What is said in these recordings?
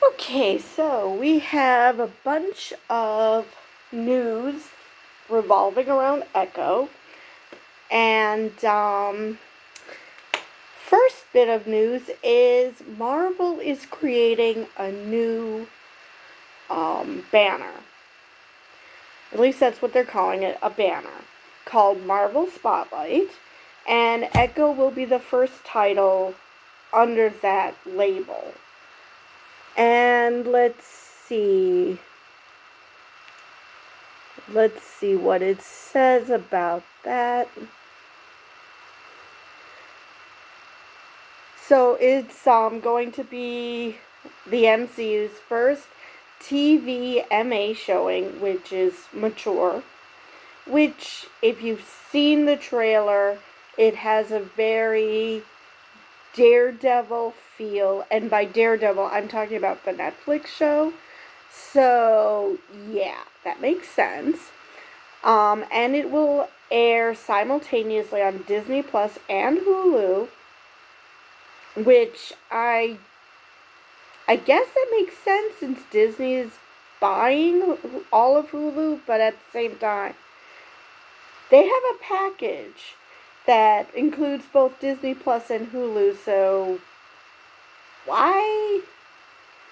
Okay, so we have a bunch of news revolving around Echo. And first bit of news is Marvel is creating a new banner. At least that's what they're calling it, a banner called Marvel Spotlight. And Echo will be the first title under that label. And let's see what it says about that. So it's going to be the MCU's first TV MA showing, which is mature. Which, if you've seen the trailer, it has a very Daredevil feel. And by Daredevil, I'm talking about the Netflix show. So, yeah, that makes sense. And it will air simultaneously on Disney Plus and Hulu, which I guess that makes sense since Disney is buying all of Hulu, but at the same time, they have a package that includes both Disney Plus and Hulu, so why?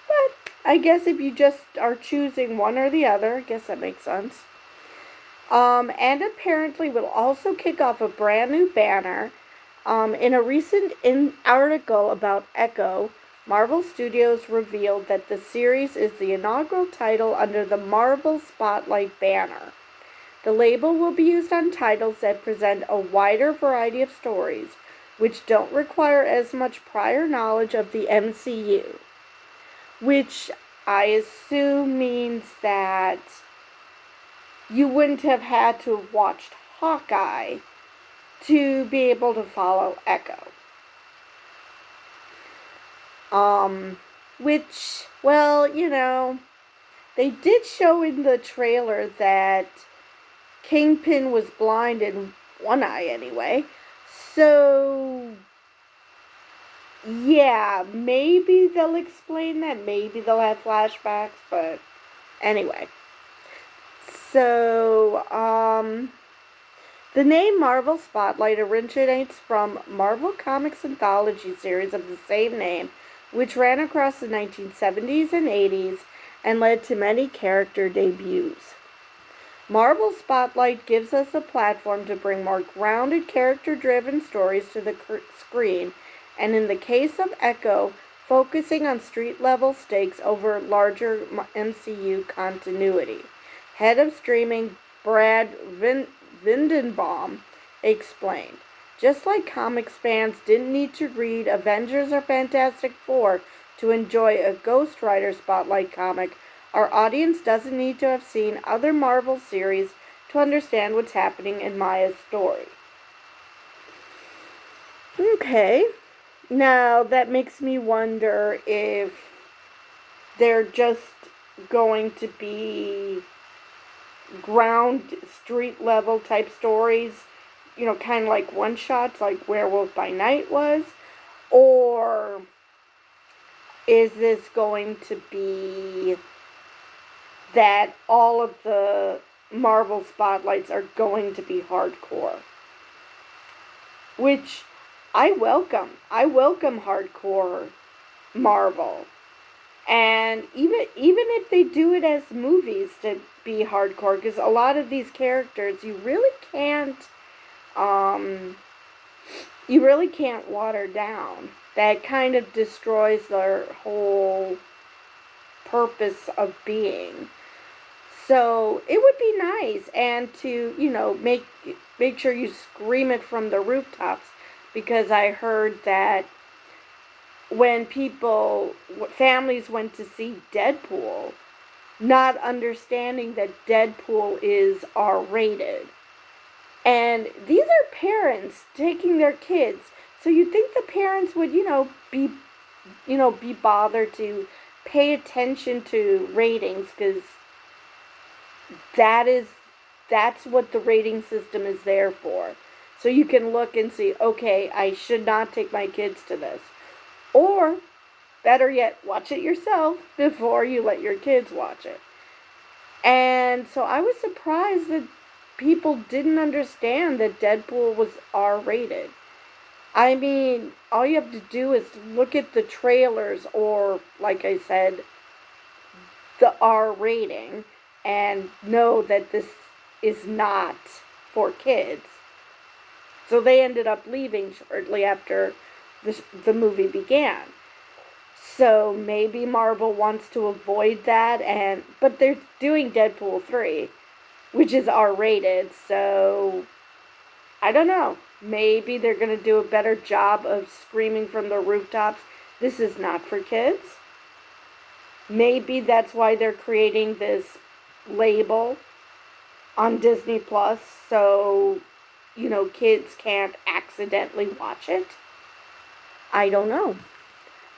But I guess if you just are choosing one or the other, I guess that makes sense. And apparently will also kick off a brand new banner. In a recent article about Echo, Marvel Studios revealed that the series is the inaugural title under the Marvel Spotlight banner. The label will be used on titles that present a wider variety of stories, which don't require as much prior knowledge of the MCU, which I assume means that you wouldn't have had to have watched Hawkeye to be able to follow Echo. Which, well, they did show in the trailer that Kingpin was blind in one eye anyway. So, yeah, maybe they'll explain that. Maybe they'll have flashbacks, but anyway. So, the name Marvel Spotlight originates from Marvel Comics anthology series of the same name, which ran across the 1970s and 80s and led to many character debuts. Marvel Spotlight gives us a platform to bring more grounded, character-driven stories to the screen, and in the case of Echo, focusing on street-level stakes over larger MCU continuity. Head of streaming Brad Vindenbaum explained. Just like comics fans didn't need to read Avengers or Fantastic Four to enjoy a Ghost Rider Spotlight comic, our audience doesn't need to have seen other Marvel series to understand what's happening in Maya's story. Okay, now that makes me wonder if they're just going to be ground street level type stories, kind of like one shots like Werewolf by Night was, or is this going to be that all of the Marvel spotlights are going to be hardcore? Which I welcome. I welcome hardcore Marvel. And even if they do it as movies to be hardcore, because a lot of these characters you really can't water down. That kind of destroys their whole purpose of being. So it would be nice, and to make sure you scream it from the rooftops, because I heard that when families went to see Deadpool, not understanding that Deadpool is R-rated. And these are parents taking their kids. So you'd think the parents would, be bothered to pay attention to ratings, because that's what the rating system is there for. So you can look and see, okay, I should not take my kids to this. Or better yet, watch it yourself before you let your kids watch it. And so I was surprised that people didn't understand that Deadpool was R rated. I mean, all you have to do is look at the trailers or, like I said, the R rating and know that this is not for kids. So they ended up leaving shortly after the movie began. So maybe Marvel wants to avoid that, but they're doing Deadpool 3, which is R rated, so I don't know. Maybe they're going to do a better job of screaming from the rooftops, this is not for kids. Maybe that's why they're creating this label on Disney Plus, so, kids can't accidentally watch it. I don't know.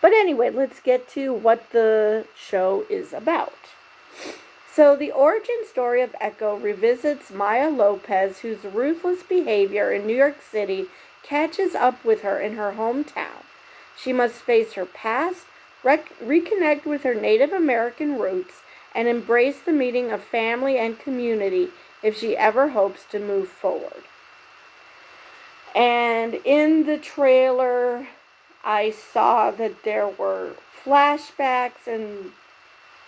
But anyway, let's get to what the show is about. So, the origin story of Echo revisits Maya Lopez, whose ruthless behavior in New York City catches up with her in her hometown. She must face her past, reconnect with her Native American roots, and embrace the meaning of family and community if she ever hopes to move forward. And in the trailer, I saw that there were flashbacks and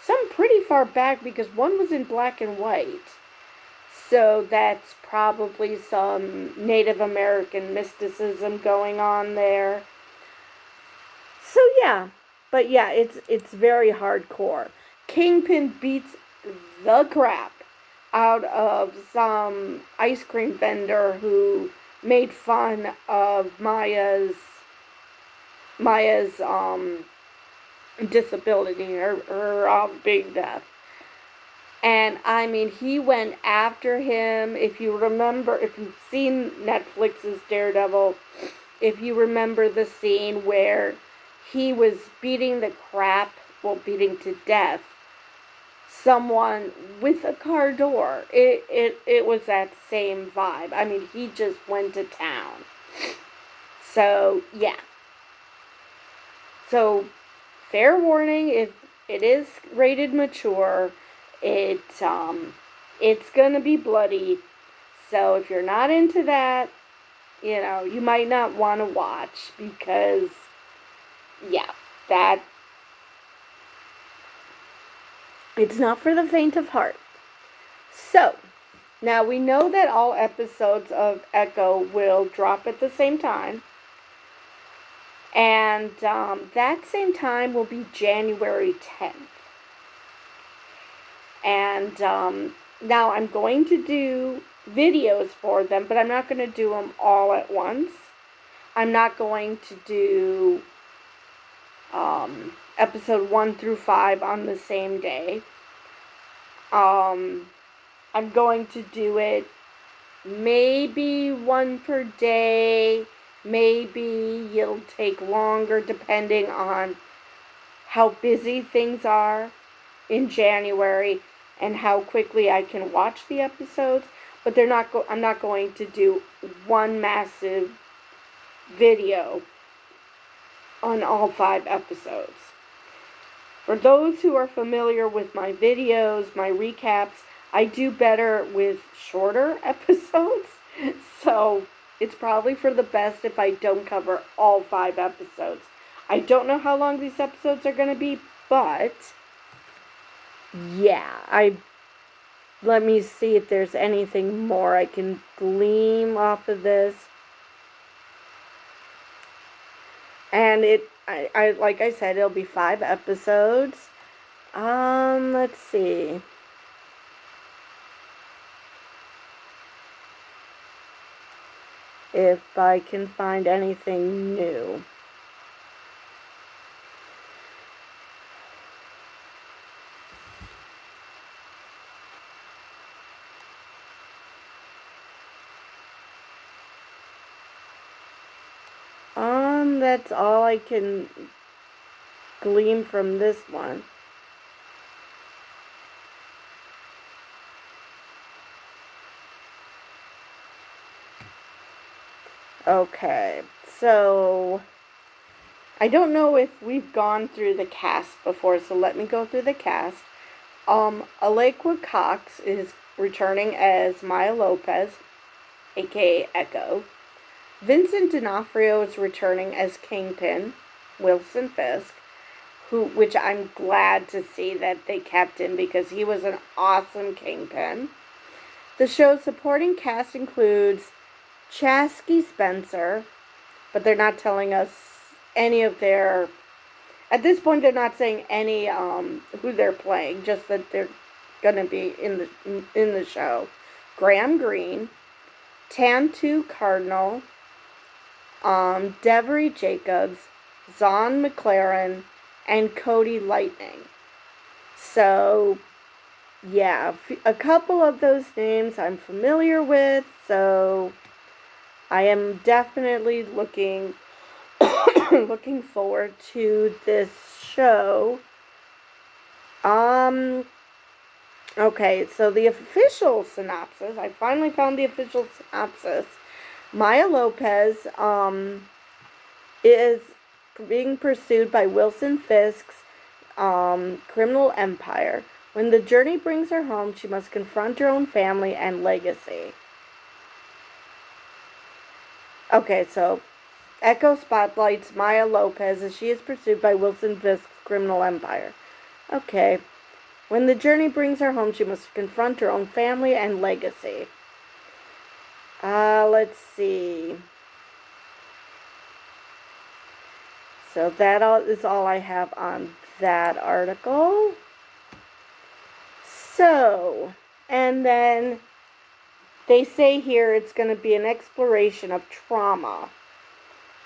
some pretty far back because one was in black and white. So that's probably some Native American mysticism going on there. So yeah, but yeah, it's very hardcore. Kingpin beats the crap out of some ice cream vendor who made fun of Maya's disability, her big death. And I mean, he went after him. If you remember, if you've seen Netflix's Daredevil, if you remember the scene where he was beating to death someone with a car door. It was that same vibe. I mean, he just went to town. So, yeah. So, fair warning, if it is rated mature, it's gonna be bloody. So if you're not into that, you might not want to watch because, yeah, it's not for the faint of heart. So, now we know that all episodes of Echo will drop at the same time. And that same time will be January 10th. And now I'm going to do videos for them, but I'm not going to do them all at once. I'm not going to do episode 1 through 5 on the same day. I'm going to do it maybe one per day. Maybe it'll take longer depending on how busy things are in January and how quickly I can watch the episodes. But I'm not going to do one massive video on all 5 episodes. For those who are familiar with my videos, my recaps, I do better with shorter episodes. So it's probably for the best if I don't cover all 5 episodes. I don't know how long these episodes are going to be, but yeah, let me see if there's anything more I can glean off of this. And I like I said, it'll be 5 episodes. Let's see. If I can find anything new. That's all I can glean from this one. Okay, so I don't know if we've gone through the cast before, so let me go through the cast. Alaqua Cox is returning as Maya Lopez, aka Echo. Vincent D'Onofrio is returning as Kingpin, Wilson Fisk, which I'm glad to see that they kept him because he was an awesome Kingpin. The show's supporting cast includes Chasky Spencer, but they're not telling us any of their... At this point, they're not saying any who they're playing, just that they're going to be in the show. Graham Greene, Tantoo Cardinal, Devery Jacobs, Zahn McLaren, and Cody Lightning. So, yeah, a couple of those names I'm familiar with, so I am definitely looking forward to this show. Okay, so the official synopsis, I finally found the official synopsis. Maya Lopez, is being pursued by Wilson Fisk's, criminal empire. When the journey brings her home, she must confront her own family and legacy. Okay, so Echo spotlights Maya Lopez as she is pursued by Wilson Fisk's criminal empire. Okay. When the journey brings her home, she must confront her own family and legacy. Let's see. So that is all I have on that article. So, and then they say here it's going to be an exploration of trauma,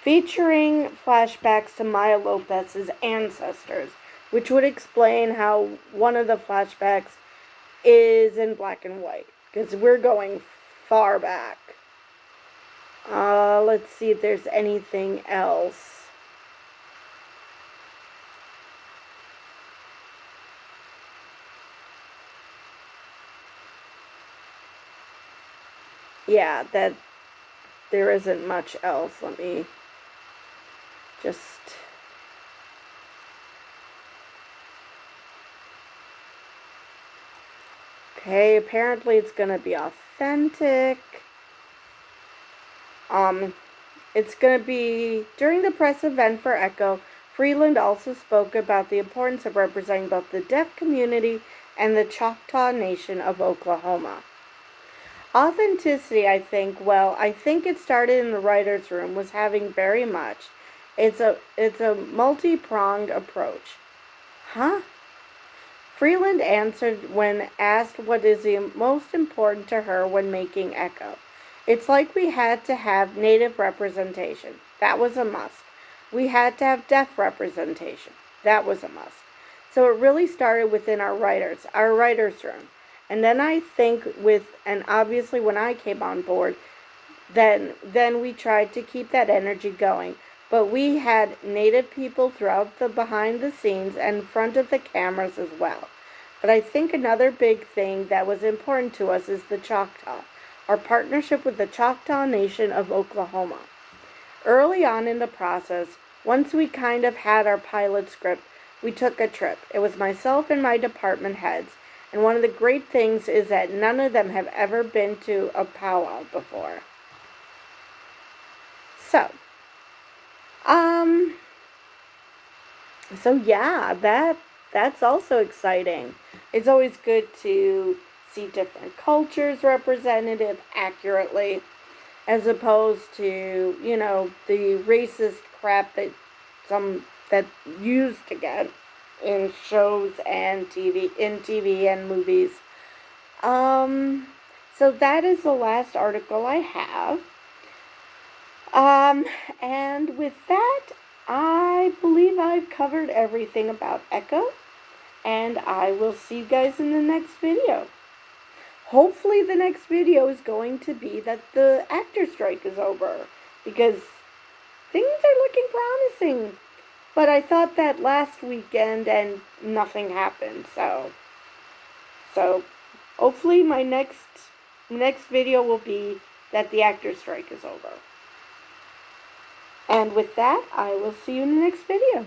featuring flashbacks to Maya Lopez's ancestors, which would explain how one of the flashbacks is in black and white, because we're going far back. Let's see if there's anything else. Yeah, that there isn't much else. Let me just... Okay, apparently it's going to be authentic. It's going to be during the press event for Echo. Freeland also spoke about the importance of representing both the deaf community and the Choctaw Nation of Oklahoma. Authenticity, I think it started in the writer's room, was having very much. It's a multi-pronged approach. Huh? Freeland answered when asked what is the most important to her when making Echo. It's like we had to have Native representation. That was a must. We had to have deaf representation. That was a must. So it really started within our writer's room. And then I think and obviously when I came on board, then we tried to keep that energy going. But we had Native people throughout the behind the scenes and in front of the cameras as well. But I think another big thing that was important to us is the Choctaw, our partnership with the Choctaw Nation of Oklahoma. Early on in the process, once we kind of had our pilot script, we took a trip. It was myself and my department heads. And one of the great things is that none of them have ever been to a powwow before. So yeah, that's also exciting. It's always good to see different cultures represented accurately, as opposed to, the racist crap that used to get in shows and TV and movies. So that is the last article I have. And with that, I believe I've covered everything about Echo, and I will see you guys in the next video. Hopefully the next video is going to be that the actor strike is over, because things are looking promising. But I thought that last weekend and nothing happened, so hopefully my next video will be that the actor strike is over. And with that, I will see you in the next video.